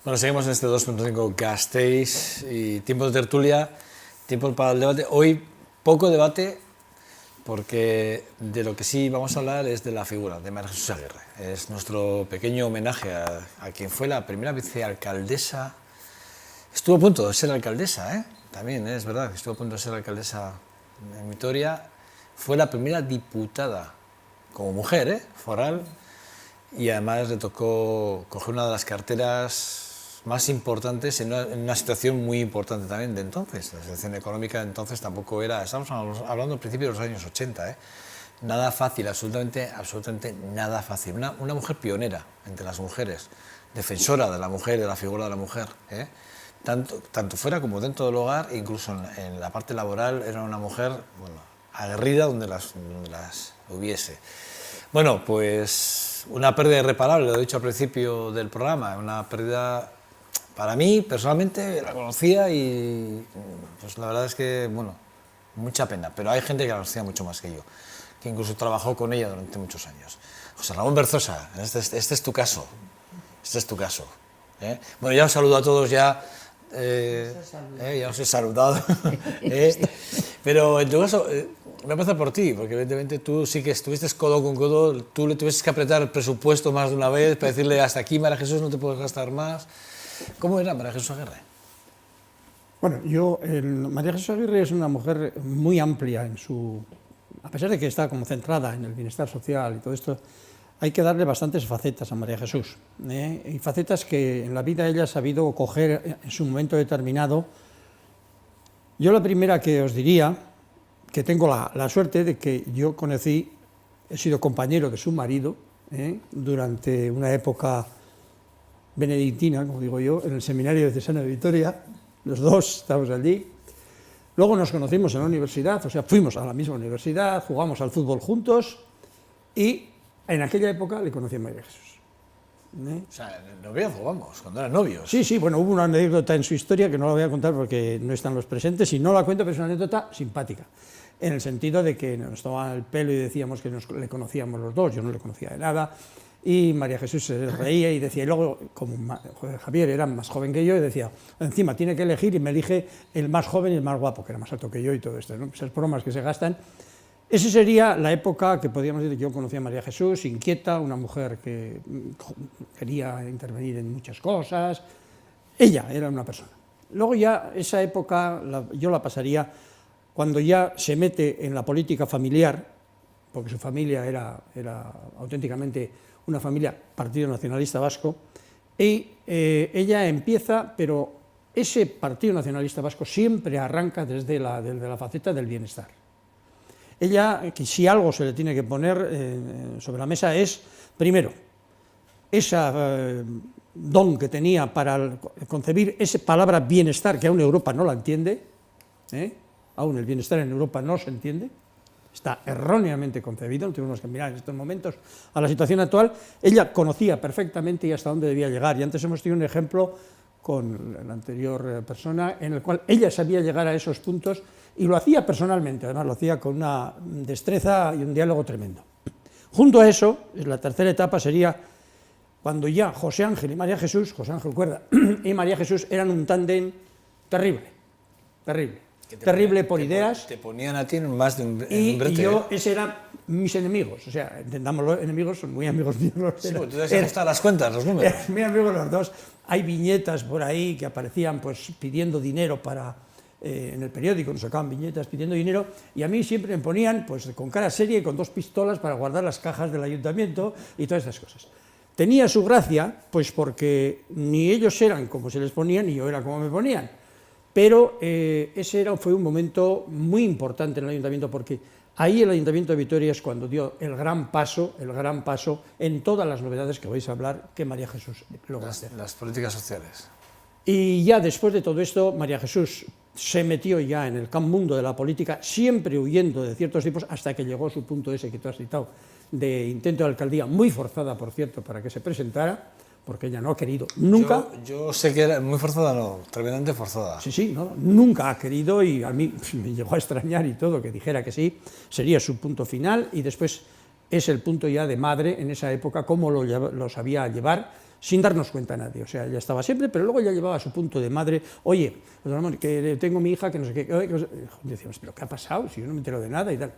Bueno, seguimos en este 2.5 Gasteiz y tiempo de tertulia, tiempo para el debate. Hoy poco debate porque de lo que sí vamos a hablar es de la figura de María Jesús Aguirre. Es nuestro pequeño homenaje a quien fue la primera vicealcaldesa. Estuvo a punto de ser alcaldesa, ¿eh? También es verdad que estuvo a punto de ser alcaldesa en Vitoria. Fue la primera diputada como mujer, foral, y además le tocó coger una de las carteras más importantes en una situación muy importante también de entonces. La situación económica de entonces tampoco era, estamos hablando al principio de los años 80, nada fácil, absolutamente nada fácil. Una mujer pionera entre las mujeres, defensora de la mujer, de la figura de la mujer, tanto fuera como dentro del hogar, incluso en la parte laboral, era una mujer, bueno, aguerrida donde las hubiese. Bueno, pues una pérdida irreparable, lo he dicho al principio del programa, una pérdida, para mí, personalmente, la conocía y pues la verdad es que, bueno, mucha pena, pero hay gente que la conocía mucho más que yo, que incluso trabajó con ella durante muchos años. José Ramón Berzosa, este es tu caso, Bueno, ya os saludo a todos ya os he saludado, pero en tu caso, voy a empezar por ti, porque evidentemente tú sí que estuviste codo con codo, tú le tuviste que apretar el presupuesto más de una vez para decirle hasta aquí, María Jesús, no te puedes gastar más. ¿Cómo era María Jesús Aguirre? Bueno, María Jesús Aguirre es una mujer muy amplia en su... A pesar de que está como centrada en el bienestar social y todo esto, hay que darle bastantes facetas a María Jesús, y facetas que en la vida ella ha sabido coger en su momento determinado. Yo la primera que os diría, que tengo la suerte de que yo conocí, he sido compañero de su marido, durante una época benedictina, como digo yo, en el seminario diocesano de Vitoria, los dos estábamos allí. Luego nos conocimos en la universidad, o sea, fuimos a la misma universidad, jugamos al fútbol juntos y en aquella época le conocí a María Jesús. O sea, en el noviazgo, vamos, cuando eran novios. Sí, bueno, hubo una anécdota en su historia que no la voy a contar porque no están los presentes y no la cuento, pero es una anécdota simpática, en el sentido de que nos tomaban el pelo y decíamos que le conocíamos los dos, yo no le conocía de nada, y María Jesús se reía y decía, y luego, como Javier era más joven que yo, y decía, encima tiene que elegir y me elige el más joven y el más guapo, que era más alto que yo y todo esto, ¿no? Esas bromas que se gastan. Esa sería la época que podríamos decir que yo conocí a María Jesús, inquieta, una mujer que quería intervenir en muchas cosas. Ella era una persona. Luego ya esa época yo la pasaría cuando ya se mete en la política familiar, porque su familia era auténticamente una familia Partido Nacionalista Vasco, y ella empieza, pero ese Partido Nacionalista Vasco siempre arranca desde la faceta del bienestar. Ella, que si algo se le tiene que poner sobre la mesa es, primero, ese don que tenía para concebir esa palabra bienestar, que aún Europa no la entiende, aún el bienestar en Europa no se entiende, está erróneamente concebido, no tenemos que mirar en estos momentos a la situación actual. Ella conocía perfectamente y hasta dónde debía llegar, y antes hemos tenido un ejemplo con la anterior persona en el cual ella sabía llegar a esos puntos y lo hacía personalmente, además lo hacía con una destreza y un diálogo tremendo. Junto a eso, la tercera etapa sería cuando ya José Ángel y María Jesús, José Ángel Cuerda y María Jesús eran un tándem terrible por ideas. Te ponían a ti en más de un brete. Y yo, ese eran mis enemigos, o sea, entendámoslo, enemigos, son muy amigos míos. Sí, tú te has gastado las cuentas, los números. Muy amigos los dos. Hay viñetas por ahí que aparecían pues pidiendo dinero en el periódico, nos sacaban viñetas pidiendo dinero, y a mí siempre me ponían pues con cara seria y con dos pistolas para guardar las cajas del ayuntamiento y todas estas cosas. Tenía su gracia, pues porque ni ellos eran como se les ponía, ni yo era como me ponían. Pero ese fue un momento muy importante en el ayuntamiento, porque ahí el Ayuntamiento de Vitoria es cuando dio el gran paso en todas las novedades que vais a hablar que María Jesús logró hacer. Las políticas sociales. Y ya después de todo esto, María Jesús se metió ya en el mundo de la política, siempre huyendo de ciertos tipos, hasta que llegó a su punto ese que tú has citado, de intento de alcaldía, muy forzada, por cierto, para que se presentara, porque ella no ha querido nunca. Yo sé que era muy forzada, no, tremendamente forzada. Sí, no, nunca ha querido, y a mí me llegó a extrañar y todo que dijera que sí, sería su punto final, y después es el punto ya de madre en esa época, cómo lo sabía llevar, sin darnos cuenta a nadie. O sea, ella estaba siempre, pero luego ya llevaba su punto de madre. Oye, que tengo mi hija, que no sé qué. Decíamos, ¿pero qué ha pasado? Si yo no me entero de nada y tal.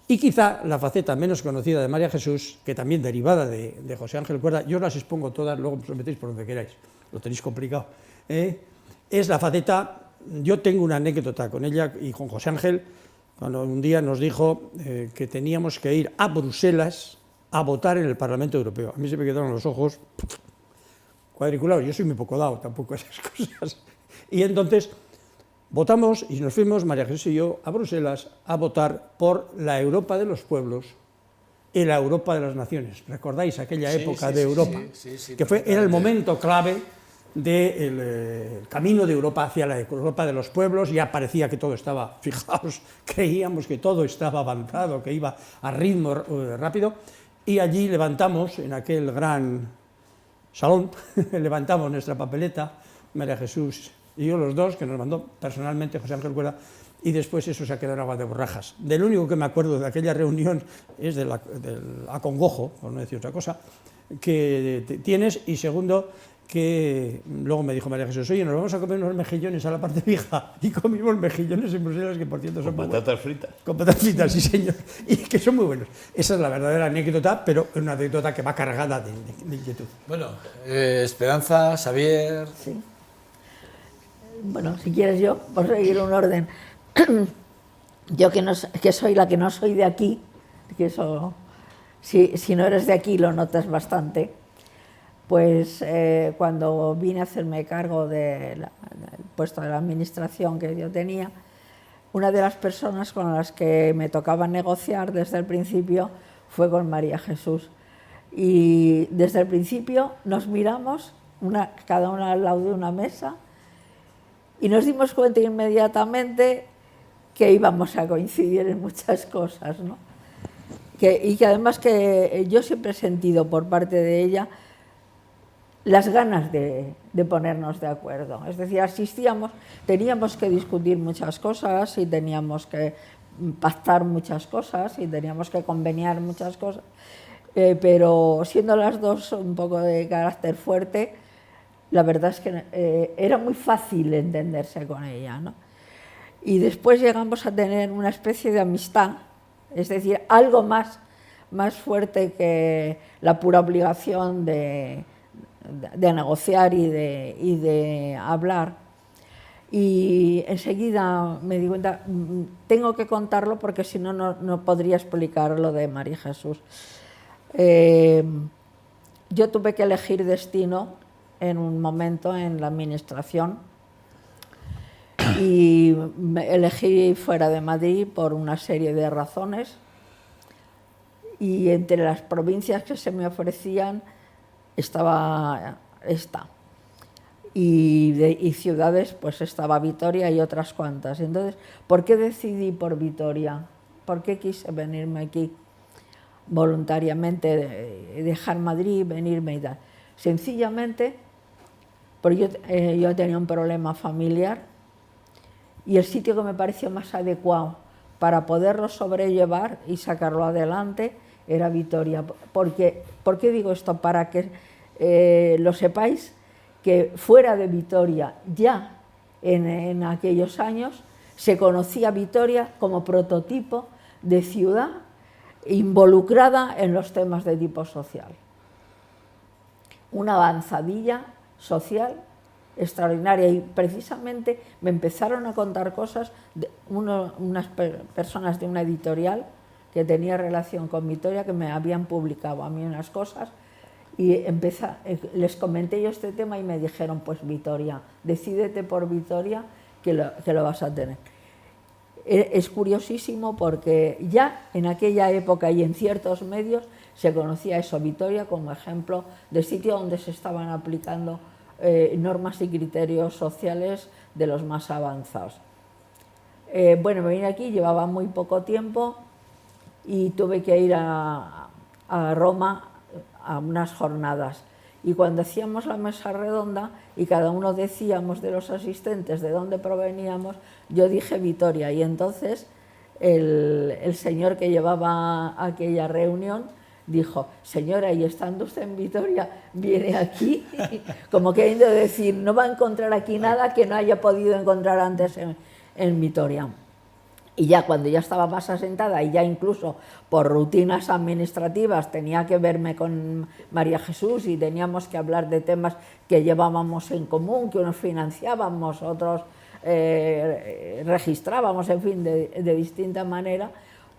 Y quizá la faceta menos conocida de María Jesús, que también derivada de José Ángel Cuerda, yo las expongo todas, luego os metéis por donde queráis, lo tenéis complicado, es la faceta. Yo tengo una anécdota con ella y con José Ángel, cuando un día nos dijo que teníamos que ir a Bruselas a votar en el Parlamento Europeo. A mí se me quedaron los ojos cuadriculados, yo soy muy poco dado tampoco a esas cosas. Y entonces votamos y nos fuimos, María Jesús y yo, a Bruselas a votar por la Europa de los pueblos y la Europa de las naciones. ¿Recordáis aquella época de Europa? Sí, que era el momento clave del camino de Europa hacia la Europa de los pueblos. Ya parecía que todo estaba, fijaos, creíamos que todo estaba avanzado, que iba a ritmo rápido, y allí levantamos, en aquel gran salón, levantamos nuestra papeleta, María Jesús y yo, los dos, que nos mandó personalmente José Ángel Cuerda, y después eso se ha quedado en agua de borrajas. Del único que me acuerdo de aquella reunión es del acongojo, por no decir otra cosa, que tienes, y segundo, que luego me dijo María Jesús, oye, nos vamos a comer unos mejillones a la parte vieja, y comimos mejillones en Bruselas, que por cierto son con patatas fritas. Con patatas fritas, sí señor, y que son muy buenos. Esa es la verdadera anécdota, pero es una anécdota que va cargada de inquietud. Bueno, Esperanza, Xavier... Sí. Bueno, si quieres yo, por seguir un orden. Yo que soy la que no soy de aquí, que eso, si no eres de aquí lo notas bastante, pues cuando vine a hacerme cargo del puesto de la administración que yo tenía, una de las personas con las que me tocaba negociar desde el principio fue con María Jesús. Y desde el principio nos miramos, cada una al lado de una mesa, y nos dimos cuenta inmediatamente que íbamos a coincidir en muchas cosas, ¿no? Y que además que yo siempre he sentido por parte de ella las ganas de ponernos de acuerdo. Es decir, asistíamos, teníamos que discutir muchas cosas y teníamos que pactar muchas cosas y teníamos que conveniar muchas cosas, pero siendo las dos un poco de carácter fuerte, la verdad es que era muy fácil entenderse con ella, ¿no? Y después llegamos a tener una especie de amistad, es decir, algo más fuerte que la pura obligación de negociar y de hablar. Y enseguida me di cuenta, tengo que contarlo porque si no, no podría explicar lo de María Jesús. Yo tuve que elegir destino en un momento en la administración y me elegí fuera de Madrid por una serie de razones, y entre las provincias que se me ofrecían estaba esta, y ciudades pues estaba Vitoria y otras cuantas. Entonces, ¿por qué decidí por Vitoria? ¿Por qué quise venirme aquí voluntariamente, dejar Madrid, venirme y tal? Sencillamente porque yo tenía un problema familiar y el sitio que me pareció más adecuado para poderlo sobrellevar y sacarlo adelante era Vitoria. ¿Por qué digo esto? Para que lo sepáis, que fuera de Vitoria, ya en aquellos años, se conocía Vitoria como prototipo de ciudad involucrada en los temas de tipo social. Una avanzadilla social extraordinaria, y precisamente me empezaron a contar cosas de unas personas de una editorial que tenía relación con Vitoria, que me habían publicado a mí unas cosas, y les comenté yo este tema y me dijeron, pues Vitoria, decídete por Vitoria que lo vas a tener. Es curiosísimo porque ya en aquella época y en ciertos medios se conocía eso, Vitoria, como ejemplo de sitio donde se estaban aplicando normas y criterios sociales de los más avanzados. Bueno, me vine aquí, llevaba muy poco tiempo y tuve que ir a Roma a unas jornadas. Y cuando hacíamos la mesa redonda y cada uno decíamos de los asistentes de dónde proveníamos, yo dije Vitoria, y entonces el señor que llevaba aquella reunión dijo, señora, y estando usted en Vitoria, viene aquí, como queriendo decir, no va a encontrar aquí nada que no haya podido encontrar antes en Vitoria. Y ya cuando ya estaba más asentada y ya incluso por rutinas administrativas tenía que verme con María Jesús y teníamos que hablar de temas que llevábamos en común, que unos financiábamos, otros registrábamos, en fin, de distinta manera,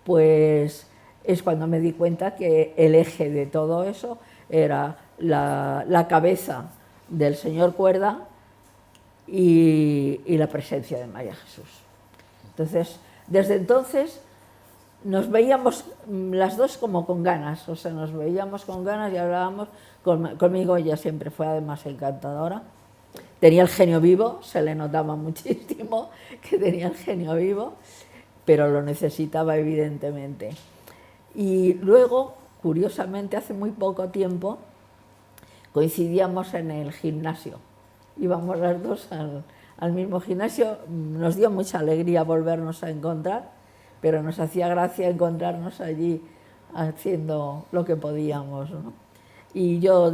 pues es cuando me di cuenta que el eje de todo eso era la cabeza del señor Cuerda y la presencia de María Jesús. Entonces, desde entonces nos veíamos las dos como con ganas, o sea, nos veíamos con ganas y hablábamos. Conmigo ella siempre fue además encantadora. Tenía el genio vivo, se le notaba muchísimo que tenía el genio vivo, pero lo necesitaba evidentemente. Y luego, curiosamente, hace muy poco tiempo, coincidíamos en el gimnasio. Íbamos las dos al mismo gimnasio, nos dio mucha alegría volvernos a encontrar, pero nos hacía gracia encontrarnos allí haciendo lo que podíamos, ¿no? Y yo,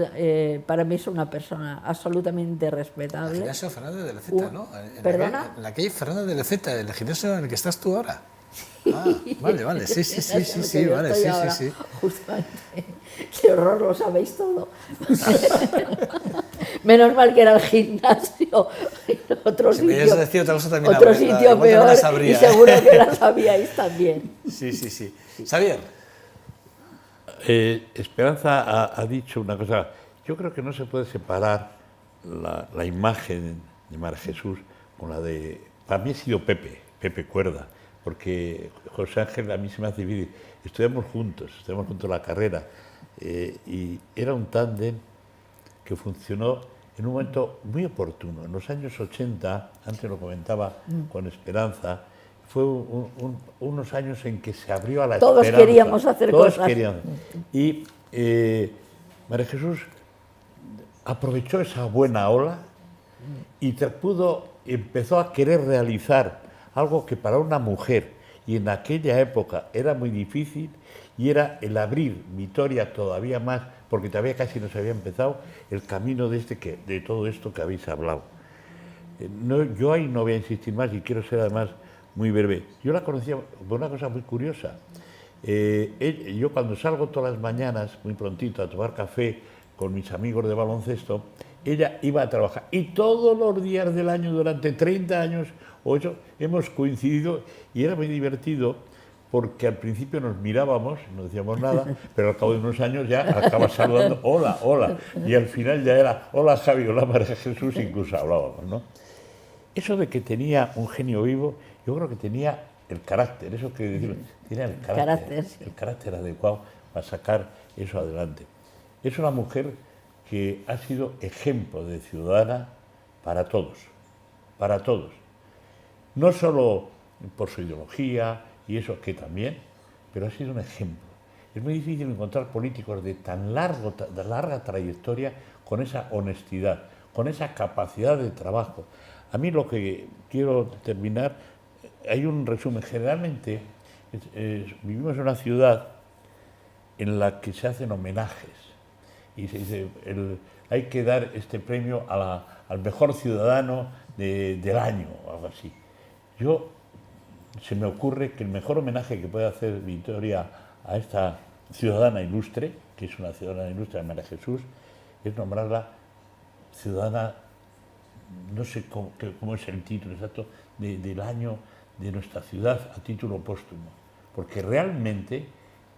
para mí es una persona absolutamente respetable. El gimnasio Fernández de Leceta, ¿no? ¿Perdona? En la calle Fernández de Leceta, el gimnasio en el que estás tú ahora. Ah, vale, vale, sí, vale, sí. Justamente. Qué horror, lo sabéis todo. Menos mal que era el gimnasio, otro si sitio, decir otra cosa también otro sitio peor, sabría, y seguro que la sabíais también. Sí. Xavier. Esperanza ha dicho una cosa. Yo creo que no se puede separar la imagen de María Jesús con la de... Para mí ha sido Pepe Cuerda, porque José Ángel a mí se me hace difícil. Estudiamos juntos la carrera, y era un tándem que funcionó en un momento muy oportuno. En los años 80, antes lo comentaba con Esperanza, fue unos años en que se abrió a la todos esperanza. Queríamos hacer todos cosas. Querían. Y María Jesús aprovechó esa buena ola y empezó a querer realizar algo que para una mujer, y en aquella época era muy difícil, y era el abrir Vitoria todavía más, porque todavía casi no se había empezado el camino de todo esto que habéis hablado. Yo ahí no voy a insistir más y quiero ser además muy breve. Yo la conocía por una cosa muy curiosa. Yo cuando salgo todas las mañanas, muy prontito, a tomar café con mis amigos de baloncesto, ella iba a trabajar. Y todos los días del año, durante 30 años, 8, hemos coincidido y era muy divertido porque al principio nos mirábamos, no decíamos nada, pero al cabo de unos años ya acabas saludando, hola, hola, y al final ya era, hola Javi, hola María Jesús, incluso hablábamos, ¿no? Eso de que tenía un genio vivo, yo creo que tenía el carácter, eso que decimos, tenía el carácter adecuado para sacar eso adelante. Es una mujer que ha sido ejemplo de ciudadana para todos, no solo por su ideología y eso que también, pero ha sido un ejemplo. Es muy difícil encontrar políticos de tan larga trayectoria con esa honestidad, con esa capacidad de trabajo. A mí lo que quiero terminar, hay un resumen. Generalmente vivimos en una ciudad en la que se hacen homenajes y se dice, hay que dar este premio al mejor ciudadano del año o algo así. Se me ocurre que el mejor homenaje que puede hacer Vitoria a esta ciudadana ilustre, que es una ciudadana ilustre de María Jesús, es nombrarla ciudadana, no sé cómo es el título exacto, del año de nuestra ciudad a título póstumo. Porque realmente,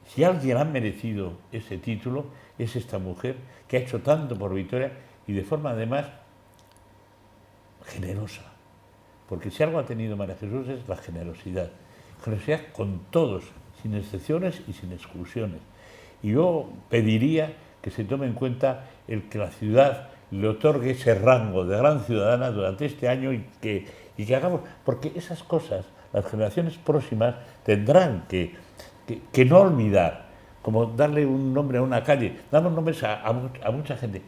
si alguien ha merecido ese título, es esta mujer que ha hecho tanto por Vitoria y de forma además generosa. Porque si algo ha tenido María Jesús es la generosidad. Generosidad con todos, sin excepciones y sin exclusiones. Y yo pediría que se tome en cuenta el que la ciudad le otorgue ese rango de gran ciudadana durante este año y que hagamos, porque esas cosas las generaciones próximas tendrán que no olvidar, como darle un nombre a una calle, damos nombres a mucha gente.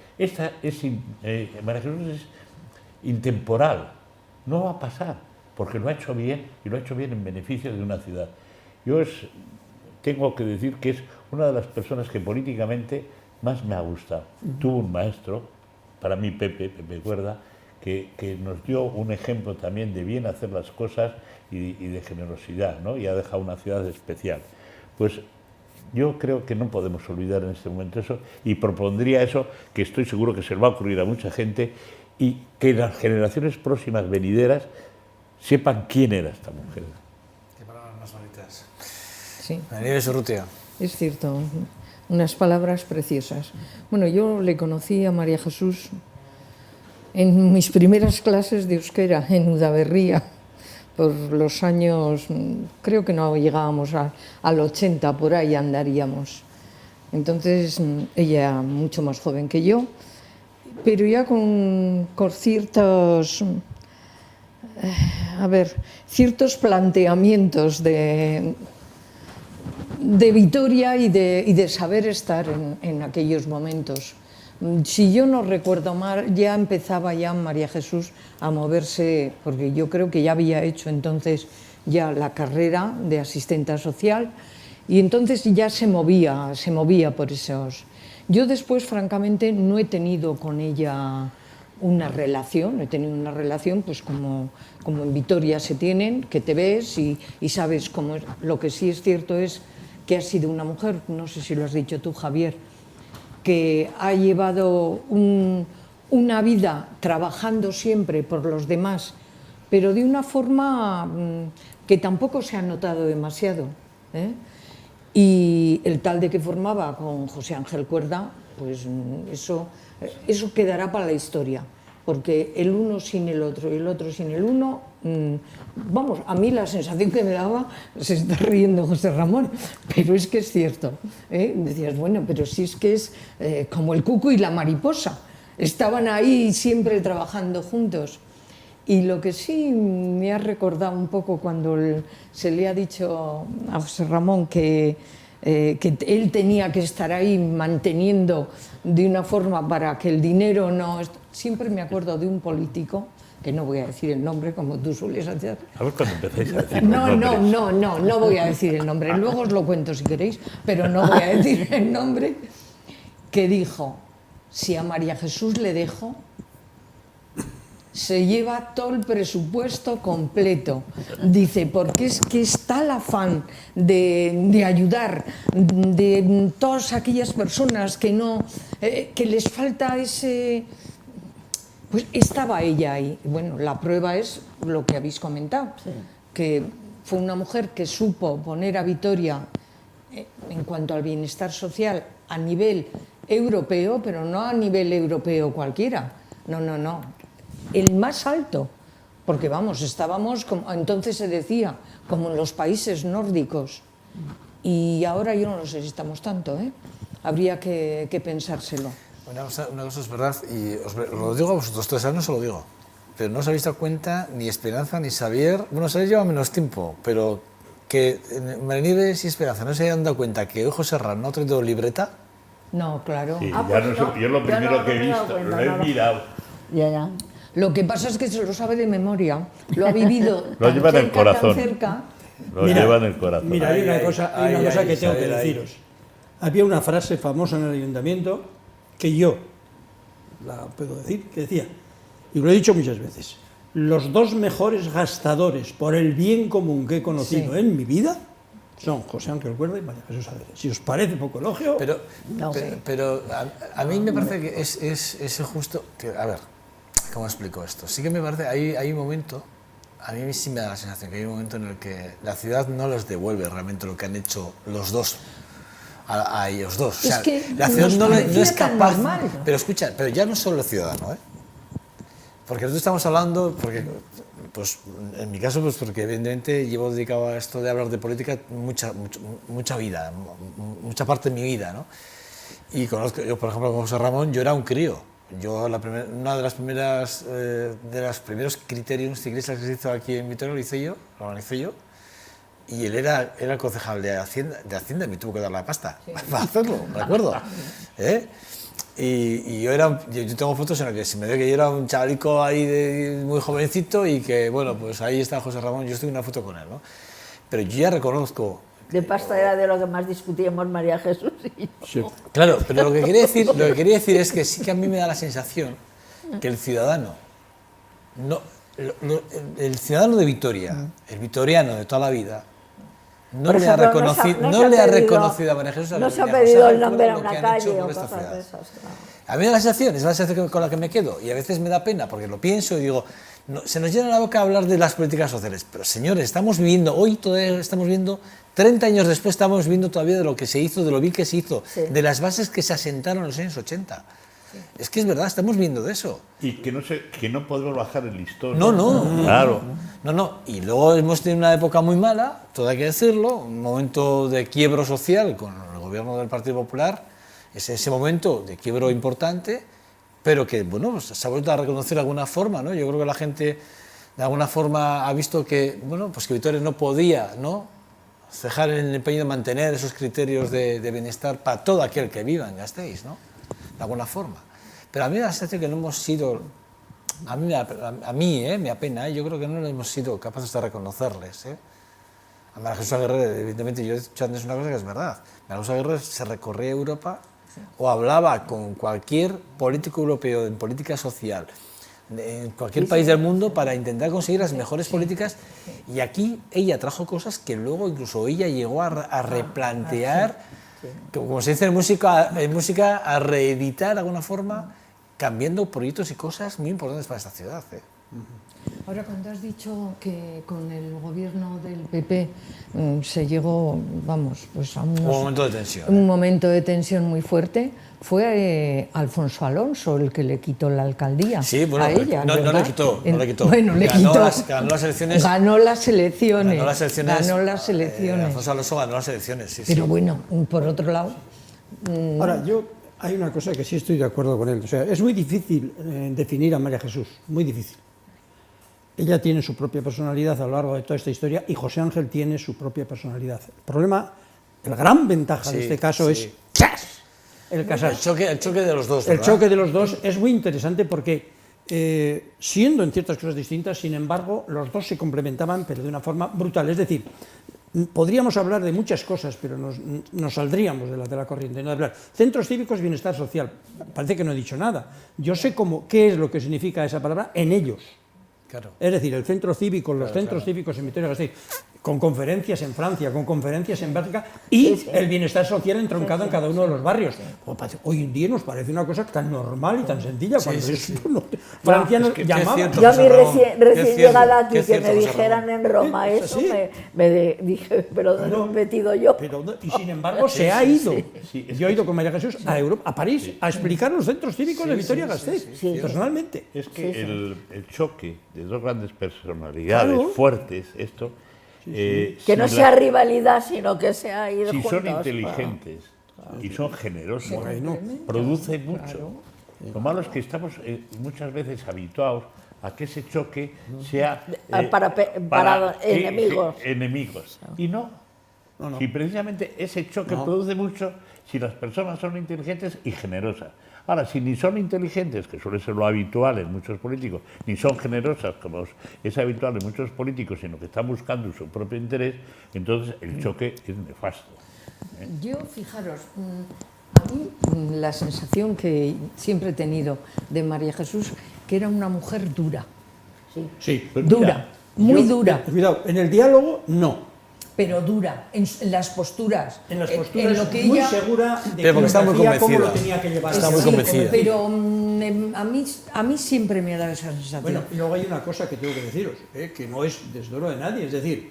María Jesús es intemporal, no va a pasar, porque lo ha hecho bien y lo ha hecho bien en beneficio de una ciudad. Yo tengo que decir que es una de las personas que políticamente más me ha gustado. Tuvo un maestro, para mí Pepe Cuerda, que nos dio un ejemplo también de bien hacer las cosas y de generosidad, ¿no? Y ha dejado una ciudad especial. Pues yo creo que no podemos olvidar en este momento eso, y propondría eso, que estoy seguro que se le va a ocurrir a mucha gente, y que las generaciones próximas venideras sepan quién era esta mujer. Qué palabras más bonitas. Sí, Nieves Urrutia. es cierto, unas palabras preciosas. Bueno, yo le conocí a María Jesús en mis primeras clases de euskera en Udaberría, por los años, creo que no llegábamos al 80, por ahí andaríamos. Entonces, ella mucho más joven que yo, pero ya con ciertos, ciertos planteamientos de Vitoria y de saber estar en aquellos momentos. Si yo no recuerdo mal, ya empezaba ya María Jesús a moverse, porque yo creo que ya había hecho entonces ya la carrera de asistenta social, y entonces ya se movía por esos. Yo después, francamente, no he tenido con ella una relación, he tenido una relación pues como en Vitoria se tienen, que te ves y sabes cómo es. Lo que sí es cierto es que ha sido una mujer, no sé si lo has dicho tú, Javier, que ha llevado una vida trabajando siempre por los demás, pero de una forma que tampoco se ha notado demasiado, ¿eh? Y el tal de que formaba con José Ángel Cuerda, pues eso quedará para la historia, porque el uno sin el otro y el otro sin el uno, vamos, a mí la sensación que me daba, se está riendo José Ramón, pero es que es cierto, ¿eh? Decías, bueno, pero si es que es como el cuco y la mariposa, estaban ahí siempre trabajando juntos. Y lo que sí me ha recordado un poco cuando se le ha dicho a José Ramón que él tenía que estar ahí manteniendo de una forma para que el dinero no... Siempre me acuerdo de un político, que no voy a decir el nombre como tú sueles hacer. A ver cuando empecéis a decir No voy a decir el nombre, luego os lo cuento si queréis, pero no voy a decir el nombre, que dijo, si a María Jesús le dejo, se lleva todo el presupuesto completo. Dice, porque es que está el afán de ayudar de todas aquellas personas que les falta ese... Pues estaba ella ahí. Bueno, la prueba es lo que habéis comentado, sí, que fue una mujer que supo poner a Vitoria en cuanto al bienestar social a nivel europeo, pero no a nivel europeo cualquiera. No. El más alto, porque vamos, estábamos, como entonces se decía, como en los países nórdicos, y ahora yo no lo sé si estamos tanto, ¿eh? Habría que pensárselo. Una cosa es verdad, y os lo digo a vosotros tres, no se lo digo, pero no os habéis dado cuenta, ni Esperanza ni Xavier, bueno, Xavier lleva menos tiempo, pero que María Nieves y Esperanza no se hayan dado cuenta que hoy José Ramón no ha traído libreta. No, claro. Sí, pues no, yo lo primero que he visto, lo he mirado. Ya. Lo que pasa es que se lo sabe de memoria, lo ha vivido Lo lleva en el corazón. tan cerca. Lo lleva en el corazón. Mira, hay una cosa que tengo que Xavier, deciros. Había una frase famosa en el ayuntamiento que yo la puedo decir, que decía, y lo he dicho muchas veces, los dos mejores gastadores por el bien común que he conocido en mi vida son José Ángel Cuerda y María Jesús Alegre. Si os parece poco elogio... Pero a mí me parece que es justo... A ver, ¿cómo explico esto? Sí que me parece, hay un momento, a mí sí me da la sensación que hay un momento en el que la ciudad no les devuelve realmente lo que han hecho los dos a ellos dos. O sea, es que la ciudad no es capaz... Normal. Pero escucha, pero ya no solo el ciudadano, ¿eh? Porque nosotros estamos hablando, porque, pues, en mi caso, pues porque evidentemente llevo dedicado a esto de hablar de política mucha vida, mucha parte de mi vida, ¿no? Y conozco, yo por ejemplo con José Ramón, yo era un crío. Yo una de las los primeros criterios ciclistas que se hizo aquí en Vitoria lo organicé yo. Y él era el concejal de Hacienda y me tuvo que dar la pasta para hacerlo, me acuerdo. Y yo tengo fotos en las que se me ve que yo era un chavalico ahí muy jovencito y que, bueno, pues ahí está José Ramón, yo estoy en una foto con él, ¿no? Pero yo ya reconozco de pasta era de lo que más discutíamos María Jesús y yo. Sí. Claro, pero lo que quería decir es que sí que a mí me da la sensación que el ciudadano, el ciudadano de Vitoria, el vitoriano de toda la vida, no Por le ha ejemplo, reconocido a María Jesús. No se ha pedido el nombre a lo una que han hecho calle o por esta cosas ciudad. de esas. Claro. A mí me da la sensación, es la sensación con la que me quedo, y a veces me da pena porque lo pienso y digo, se nos llena la boca hablar de las políticas sociales, pero señores, estamos viviendo, hoy todavía estamos viendo, 30 años después estamos viendo todavía de lo que se hizo, de lo bien que se hizo, Sí. de las bases que se asentaron en los años 80. Es que es verdad, estamos viendo de eso. Y que no podemos bajar el listón. No. Claro. No. Y luego hemos tenido una época muy mala, todo hay que decirlo, un momento de quiebro social con el gobierno del Partido Popular, es ese momento de quiebro importante, pero que, bueno, pues se ha vuelto a reconocer de alguna forma, ¿no? Yo creo que la gente, de alguna forma, ha visto que, bueno, pues que Vitoria no podía, ¿no?, cejar en el empeño de mantener esos criterios de bienestar para todo aquel que viva en Gasteiz, ¿no?, de alguna forma. Pero a mí me da la sensación que no hemos sido, a mí me apena, yo creo que no hemos sido capaces de reconocerles, A María Jesús Aguirre, evidentemente, yo he dicho antes una cosa que es verdad. María Jesús Aguirre se recorría Europa o hablaba con cualquier político europeo en política social, en cualquier país del mundo, para intentar conseguir las mejores políticas, y aquí ella trajo cosas que luego incluso ella llegó a replantear, como se dice en música, a reeditar de alguna forma, cambiando proyectos y cosas muy importantes para esta ciudad. Ahora, cuando has dicho que con el gobierno del PP se llegó, vamos, pues a Un momento de tensión. un momento de tensión muy fuerte, fue Alfonso Alonso el que le quitó la alcaldía Sí, bueno, a ella. no ¿verdad? le quitó. Bueno, le Ganó quitó. ganó las elecciones. Ganó las elecciones. Ganó las elecciones. Alfonso Alonso ganó las elecciones, sí. Pero bueno, por otro lado, Ahora, hay una cosa que sí estoy de acuerdo con él. O sea, es muy difícil definir a María Jesús, muy difícil. Ella tiene su propia personalidad a lo largo de toda esta historia y José Ángel tiene su propia personalidad. El problema, la gran ventaja de este caso es ¡chas!, el casarse. El choque de los dos, El ¿verdad? choque de los dos es muy interesante porque, siendo en ciertas cosas distintas, sin embargo, los dos se complementaban, pero de una forma brutal. Es decir, podríamos hablar de muchas cosas, pero nos saldríamos de la corriente. No de hablar centros cívicos, bienestar social. Parece que no he dicho nada. Yo sé qué es lo que significa esa palabra en ellos. Claro. Es decir, el centro cívico, los centros cívicos en Vitoria-Gasteiz, con conferencias en Francia, con conferencias en Bélgica y el bienestar social entroncado en cada uno de los barrios. Hoy en día nos parece una cosa tan normal y tan sencilla. Cuando Francia nos llama. cierto. Yo a mí recién cierto, llegada aquí, qué que cierto, me José dijeran Ramón. en Roma Es eso, así. me dije, pero ¿dónde me he metido yo? Y sin embargo se ha ido. Sí, Yo he ido con María Jesús a Europa, a París, a explicar los centros cívicos de Vitoria-Gasteiz, personalmente. Es que el choque de dos grandes personalidades Claro. fuertes, Que si no sea rivalidad, sino que sea ir si juntos. son inteligentes y son generosos, Bueno, producen mucho. Lo malo es que estamos muchas veces habituados a que ese choque sea para enemigos. enemigos. Y no. Si precisamente ese choque produce mucho si las personas son inteligentes y generosas. Ahora, si ni son inteligentes, que suele ser lo habitual en muchos políticos, ni son generosas, como es habitual en muchos políticos, sino que están buscando su propio interés, entonces el choque es nefasto. yo, fijaros, a mí la sensación que siempre he tenido de María Jesús, que era una mujer dura, sí. Pues mira, dura, muy Yo- dura, Cuidado, en el diálogo no. pero dura, en las posturas. En las en posturas, lo que muy ella... segura de Pero porque está muy hacía, cómo lo convencida. tenía que llevar. Está muy Sí, convencida. pero a mí siempre me ha dado esa sensación. Bueno, y luego hay una cosa que tengo que deciros, que no es desdoro de nadie, es decir,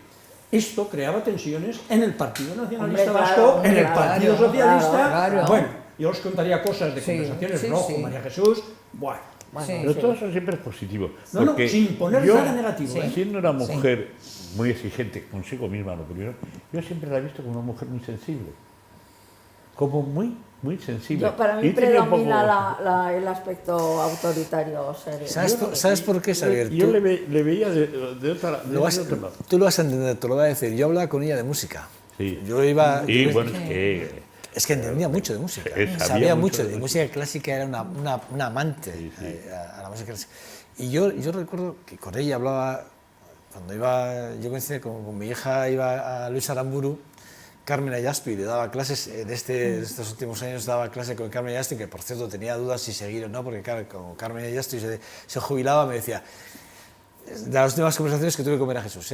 esto creaba tensiones en el Partido Nacionalista Hombre, Vasco, claro, en el claro, Partido Socialista. claro. Bueno, yo os contaría cosas de Sí, conversaciones, sí, Rojo, sí. María Jesús, bueno. Sí. Pero todo eso siempre es positivo. No, porque sin poner yo, nada negativo. siendo una mujer muy exigente consigo misma, lo primero, yo siempre la he visto como una mujer muy sensible. Como muy sensible. Para mí Y tenía un poco- predomina el aspecto autoritario serio. ¿Sabes por qué, Xavier? Yo Tú- le veía de otra, de Lo vas- otro lado. tú lo vas a entender, te lo voy a decir. Yo hablaba con ella de música. Sí. Yo iba. Y yo- bueno, es que entendía mucho de música. Sabía Sabía mucho mucho de de música clásica, era una amante a la música clásica. Y yo recuerdo que con ella hablaba, cuando iba, yo coincidí con mi hija, iba a Luis Aramburu, Carmen Ayaspi, le daba clases, estos últimos años daba clase con Carmen Ayaspi, que por cierto tenía dudas si seguir o no, porque claro, como Carmen Ayaspi se jubilaba, me decía, de las últimas conversaciones que tuve con María Jesús,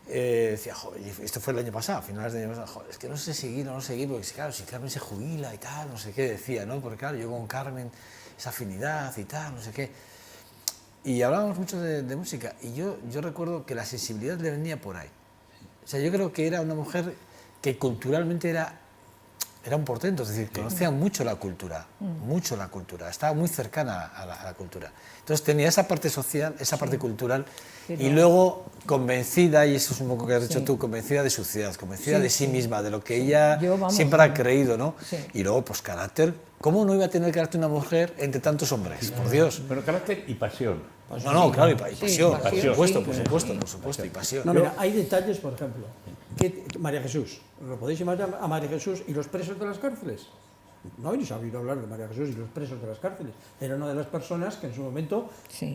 decía, joder, esto fue el año pasado, a finales del año pasado, joder, es que no sé seguir o no seguir, porque claro, si Carmen se jubila y tal, no sé qué decía, ¿no? Porque claro, yo con Carmen, esa afinidad y tal, no sé qué. Y hablábamos mucho de música, y yo recuerdo que la sensibilidad le venía por ahí. O sea, yo creo que era una mujer que culturalmente era un portento, es decir, conocía mucho la cultura, estaba muy cercana a la cultura. Entonces tenía esa parte social, esa parte cultural, y luego convencida, y eso es un poco que has dicho tú, convencida de su ciudad, convencida de sí misma, de lo que ella siempre ha creído, ¿no? Y luego, pues carácter, ¿cómo no iba a tener carácter una mujer entre tantos hombres? Por Dios. Pero carácter y pasión. No, claro, y pasión, por supuesto, y pasión. No, mira, hay detalles, por ejemplo, que María Jesús, ¿lo podéis imaginar a María Jesús y los presos de las cárceles? No habéis oído hablar de María Jesús y los presos de las cárceles. Era una de las personas que en su momento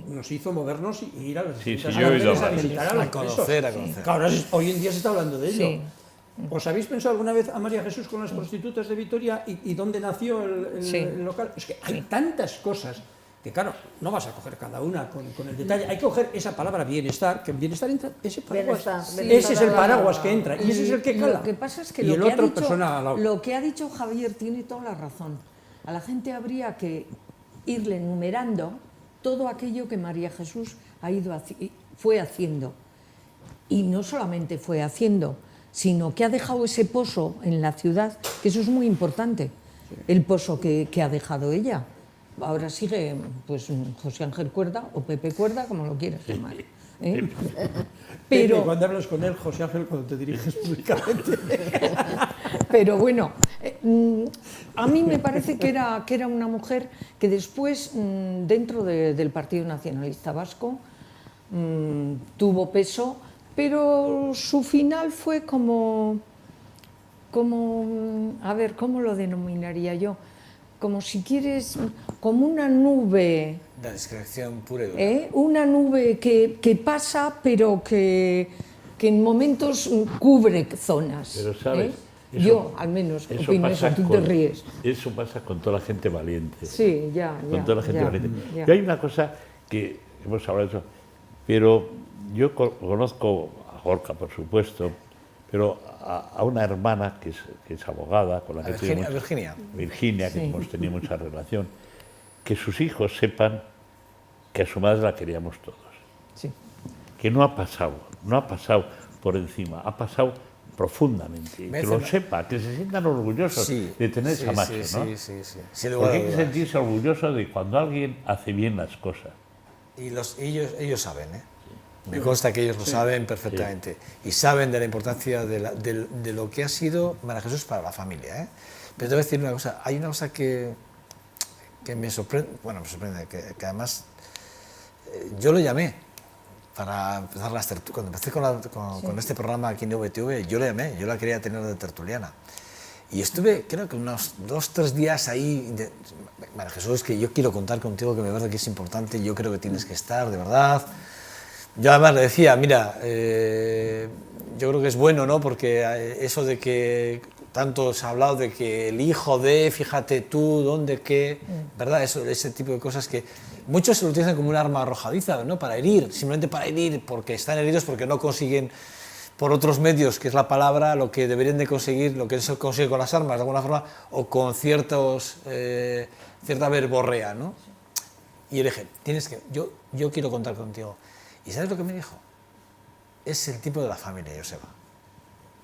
nos hizo movernos y ir a las distintas cárceles a visitar a los presos. A conocer. Ahora, hoy en día se está hablando de ello. ¿Os habéis pensado alguna vez a María Jesús con las prostitutas de Vitoria y dónde nació el local? Es que hay tantas cosas que, claro, no vas a coger cada una con el detalle. Hay que coger esa palabra bienestar, que en bienestar entra ese paraguas. Ese es el paraguas que entra y ese es el que cala. Lo que pasa es que y lo que ha dicho Javier tiene toda la razón. A la gente habría que irle enumerando todo aquello que María Jesús fue haciendo. Y no solamente fue haciendo, sino que ha dejado ese pozo en la ciudad, que eso es muy importante, el pozo que ha dejado ella. Ahora sigue pues José Ángel Cuerda o Pepe Cuerda, como lo quieras llamar. Pero cuando hablas con él, José Ángel, cuando te diriges públicamente. Pero bueno, a mí me parece que era una mujer que después, dentro del Partido Nacionalista Vasco, tuvo peso, pero su final fue como, a ver, ¿cómo lo denominaría yo? Como si quieres, como una nube. La descripción pura y dura. Una nube que pasa, pero que en momentos cubre zonas. Pero sabes, yo al menos opino eso, tú te ríes. Eso pasa con toda la gente valiente. Sí, ya. Con toda la gente valiente. Ya. Y hay una cosa que hemos hablado de eso, pero yo conozco a Gorka, por supuesto, pero a una hermana que es abogada, con la que Virginia, que hemos tenido mucha relación, que sus hijos sepan que a su madre la queríamos todos. Sí. Que no ha pasado por encima, ha pasado profundamente. Que lo sepa, que se sientan orgullosos de tener esa macho, ¿no? Sí, porque hay que sentirse orgulloso de cuando alguien hace bien las cosas. Y ellos saben, Me consta que ellos lo saben perfectamente y saben de la importancia de lo que ha sido María Jesús para la familia. Pero te voy a decir una cosa, hay una cosa que me sorprende, que además yo lo llamé para empezar las tertulias. Cuando empecé con este programa aquí en VTV, yo lo llamé, yo la quería tener de tertuliana. Y estuve, creo que unos 2 o 3 días ahí. María Jesús, que yo quiero contar contigo, que me parece que es importante, yo creo que tienes que estar, de verdad. Yo además le decía, mira, yo creo que es bueno, ¿no? Porque eso de que tanto se ha hablado de que el hijo de, fíjate tú, dónde, qué, ¿verdad? Ese tipo de cosas que muchos se lo utilizan como un arma arrojadiza, ¿no? Para herir, simplemente para herir, porque están heridos, porque no consiguen por otros medios, que es la palabra, lo que deberían de conseguir, lo que se consigue con las armas, de alguna forma, o con cierta verborrea, ¿no? Y le dije, yo quiero contar contigo. ¿Y sabes lo que me dijo? Es el tiempo de la familia, Joseba.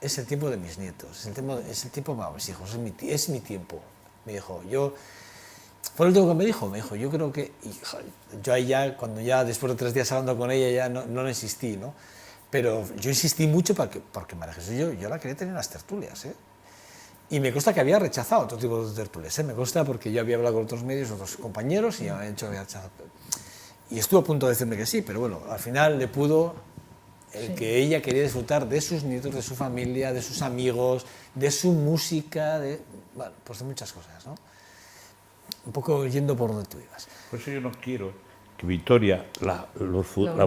Es el tiempo de mis nietos, es el tiempo de mis hijos, es mi tiempo. Me dijo, fue lo último que me dijo, yo creo que, yo ahí ya, cuando ya después de 3 días hablando con ella, ya no insistí, ¿no? Pero yo insistí mucho porque María Jesús, yo la quería tener en las tertulias, Y me consta que había rechazado otro tipo de tertulias, Me consta porque yo había hablado con otros medios, otros compañeros, y había rechazado. Y estuvo a punto de decirme que sí, pero bueno, al final le pudo que ella quería disfrutar de sus nietos, de su familia, de sus amigos, de su música, pues de muchas cosas, ¿no? Un poco yendo por donde tú ibas. Por eso yo no quiero que Vitoria, la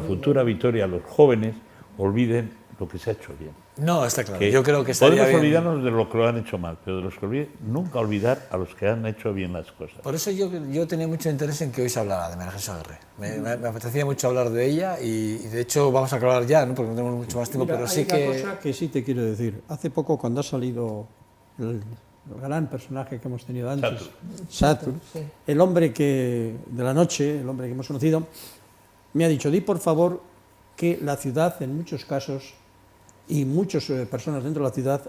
futura Vitoria, los jóvenes, olviden lo que se ha hecho bien. No, está claro. Que Yo creo que estaría podemos bien. olvidarnos de lo que lo han hecho mal, pero de los que nunca olvidar a los que han hecho bien las cosas. Por eso yo tenía mucho interés en que hoy se hablara de María Jesús Aguirre. Me apetecía mucho hablar de ella y de hecho vamos a acabar ya, ¿no? Porque no tenemos mucho más tiempo, Mira, pero hay sí una que... cosa que sí te quiero decir. Hace poco, cuando ha salido el gran personaje que hemos tenido antes, Satur, sí. el hombre de la noche, el hombre que hemos conocido, me ha dicho, di por favor que la ciudad, en muchos casos, y muchas personas dentro de la ciudad,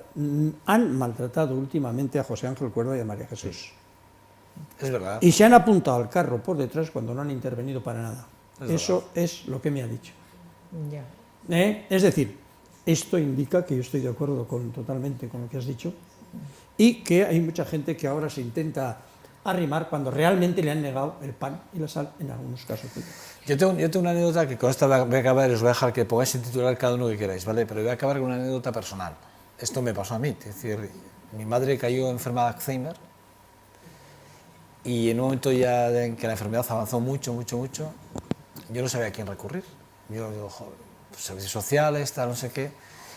han maltratado últimamente a José Ángel Cuerda y a María Jesús. Es verdad. Y se han apuntado al carro por detrás cuando no han intervenido para nada. Eso es lo que me ha dicho. Ya. Es decir, esto indica que yo estoy de acuerdo totalmente con lo que has dicho y que hay mucha gente que ahora se intenta arrimar cuando realmente le han negado el pan y la sal en algunos casos. Yo tengo una anécdota que con esta voy a acabar y os voy a dejar que pongáis en titular cada uno que queráis, ¿vale? Pero voy a acabar con una anécdota personal. Esto me pasó a mí, es decir, mi madre cayó enferma de Alzheimer y en un momento ya en que la enfermedad avanzó mucho, yo no sabía a quién recurrir. Yo digo, joder, pues, servicios sociales, tal, no sé qué.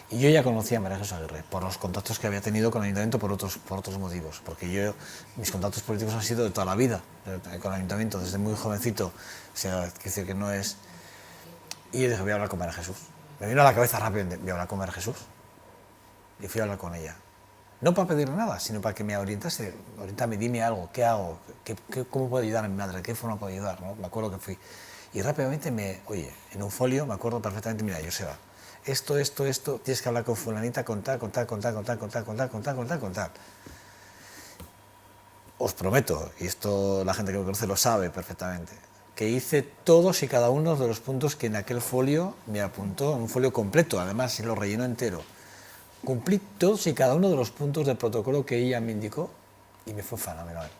Y yo ya conocía a María Jesús Aguirre por los contactos que había tenido con el ayuntamiento por otros motivos, porque mis contactos políticos han sido de toda la vida con el ayuntamiento, desde muy jovencito, o sea, quiero decir que no es... Y yo dije, voy a hablar con María Jesús. Me vino a la cabeza rápido, voy a hablar con María Jesús. Y fui a hablar con ella. No para pedirle nada, sino para que me orientase, dime algo, ¿qué hago? ¿Cómo puedo ayudar a mi madre? ¿Qué forma puedo ayudar? ¿No? Me acuerdo que fui. Y rápidamente oye, en un folio me acuerdo perfectamente, mira, Joseba, esto, tienes que hablar con fulanita, con tal. Os prometo, y esto la gente que me conoce lo sabe perfectamente, que hice todos y cada uno de los puntos que en aquel folio me apuntó, un folio completo, además, y lo rellenó entero. Cumplí todos y cada uno de los puntos del protocolo que ella me indicó y me fue fenomenal.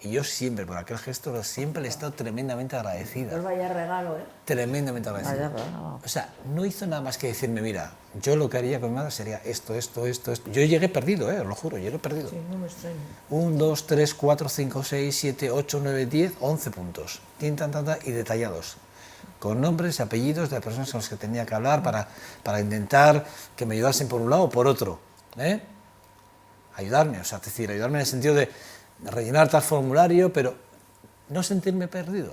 Y yo siempre, por aquel gesto, siempre le he estado tremendamente agradecida. Pues vaya regalo, ¿eh? Tremendamente agradecida. Vaya regalo. O sea, no hizo nada más que decirme, mira, yo lo que haría con mi madre sería esto. Yo llegué perdido, os lo juro, llegué perdido. Sí, no me extraña. 1, 2, 3, 4, 5, 6, 7, 8, 9, 10, 11 puntos. Y detallados. Con nombres y apellidos de las personas con las que tenía que hablar para intentar que me ayudasen por un lado o por otro. Ayudarme, o sea, es decir, ayudarme en el sentido de rellenar tal formulario, pero no sentirme perdido.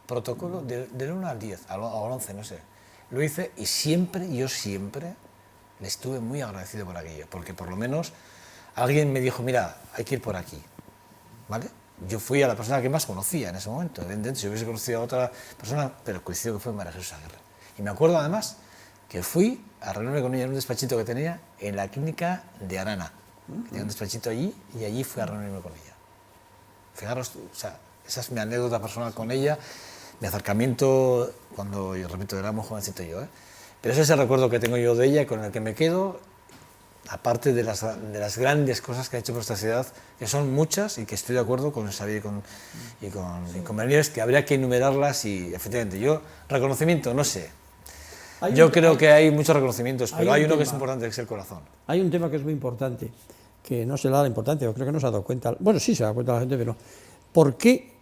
Protocolo del 1 al 10, al 11, no sé. Lo hice y yo siempre le estuve muy agradecido por aquello, porque por lo menos alguien me dijo, mira, hay que ir por aquí, ¿vale? Yo fui a la persona que más conocía en ese momento, evidentemente, si hubiese conocido a otra persona, pero coincido que fue María Jesús Aguirre. Y me acuerdo además que fui a reunirme con ella en un despachito que tenía en la clínica de Arana. Tenía un despachito allí y allí fui a reunirme con ella. Fijaros, o sea, esa es mi anécdota personal con ella, mi acercamiento cuando, yo repito, era muy jovencito yo, ¿eh? Pero ese es el recuerdo que tengo yo de ella, con el que me quedo, aparte de las grandes cosas que ha hecho por esta ciudad, que son muchas y que estoy de acuerdo con Xavier y con Bernieves, que habría que enumerarlas y efectivamente, yo, reconocimiento, no sé. Yo creo que hay muchos reconocimientos, pero hay uno que es importante, que es el corazón. Hay un tema que es muy importante, que no se le da la importancia, yo creo que no se ha dado cuenta, bueno, sí se da cuenta la gente, pero ¿por qué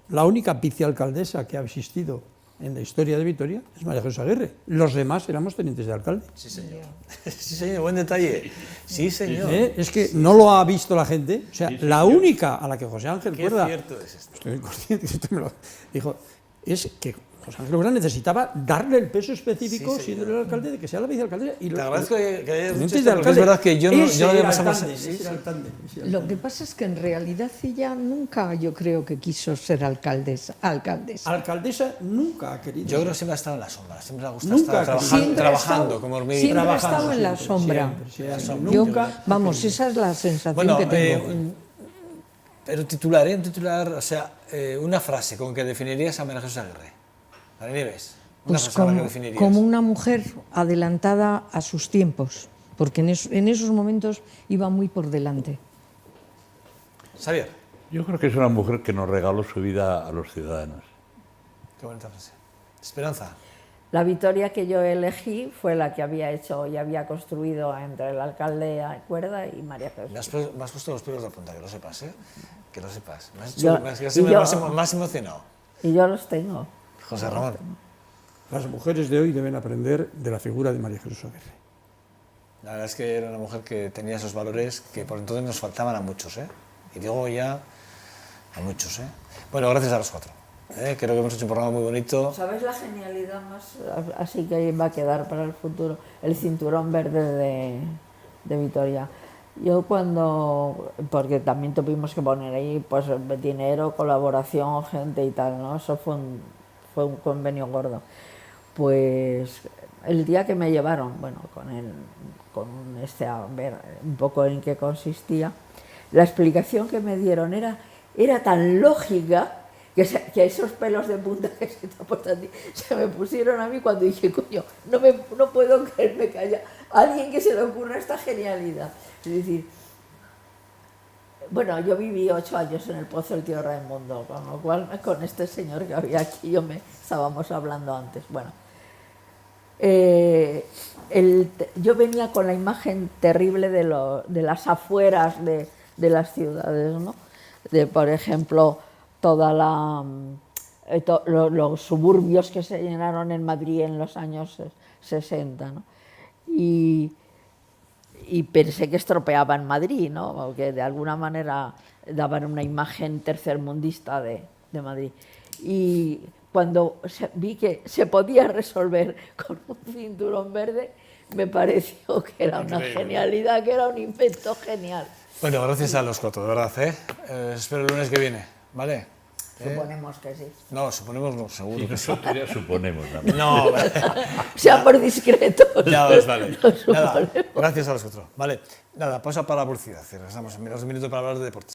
la única vicealcaldesa que ha existido en la historia de Vitoria es María Jesús Aguirre? Los demás éramos tenientes de alcalde. Sí, señor. Sí, señor, buen detalle. Sí, señor. Es que no lo ha visto la gente, o sea, la única a la que José Ángel Qué Cuerda, cierto es esto. estoy consciente, esto me lo dijo, es que José Ángel Cuerda necesitaba darle el peso específico, Sí, siendo el alcalde, de que sea la vicealcaldesa. Y Te agradezco que hayas dicho tenientes esto, de porque es verdad que yo no ese había era el pasado... tándem, Sí, ese era sí. el tándem. Lo que pasa es que en realidad ella nunca, yo creo que quiso ser alcaldesa. Alcaldesa nunca ha querido. Yo creo que siempre ha estado en la sombra, siempre le ha gustado Nunca estar ha querido. trabajando como hormiga. Siempre ha Trabajando, estado en la siempre, sombra. siempre. Yo, Nunca. vamos, esa es la sensación Bueno, que tengo. pero un titular, o sea, una frase con que definirías a María Jesús Aguirre. María Nieves, una Pues frase con la que definirías. como una mujer adelantada a sus tiempos, porque en esos momentos iba muy por delante. Xavier, Yo creo que es una mujer que nos regaló su vida a los ciudadanos. qué bonita frase. Esperanza. La Vitoria que yo elegí fue la que había hecho y había construido entre el alcalde Cuerda y María Jesús. Me has puesto los pelos de punta, que lo sepas, ¿eh? Que lo sepas. Me has Yo- hecho, y yo- más emocionado. Y yo los tengo. José Ramón. Las mujeres de hoy deben aprender de la figura de María Jesús Aguirre. La verdad es que era una mujer que tenía esos valores que por entonces nos faltaban a muchos, ¿eh? Y digo ya a muchos, ¿eh? Bueno, gracias a los cuatro. Creo que hemos hecho un programa muy bonito. ¿Sabes la genialidad más así que va a quedar para el futuro? El cinturón verde de Vitoria. Yo cuando, porque también tuvimos que poner ahí pues dinero, colaboración, gente y tal, ¿no? Eso fue un convenio gordo. Pues el día que me llevaron, bueno, a ver un poco en qué consistía, la explicación que me dieron era tan lógica que esos pelos de punta que se te han puesto a ti, se me pusieron a mí cuando dije, coño, no puedo creerme que haya alguien que se le ocurra esta genialidad. Es decir, bueno, yo viví 8 años en el Pozo del Tío Raimundo, con lo cual con este señor que había aquí estábamos hablando antes. Bueno, yo venía con la imagen terrible de las afueras de las ciudades, ¿no? Por ejemplo, los suburbios que se llenaron en Madrid en los años 60, ¿no? Y pensé que estropeaban Madrid, ¿no? Porque de alguna manera daban una imagen tercermundista de Madrid. Y cuando vi que se podía resolver con un cinturón verde, me pareció que era una genialidad, que era un invento genial. Bueno, gracias a los cuatro, de verdad, ¿eh? Espero el lunes que viene, ¿vale? Suponemos que sí. No, suponemos no, seguro que sí. Nosotros ya suponemos. ¿No? No, Seamos discretos. ya ves, vale. Nada, gracias a los cuatro. Vale, nada, pausa para la publicidad. Regresamos en menos de un minuto para hablar de deportes.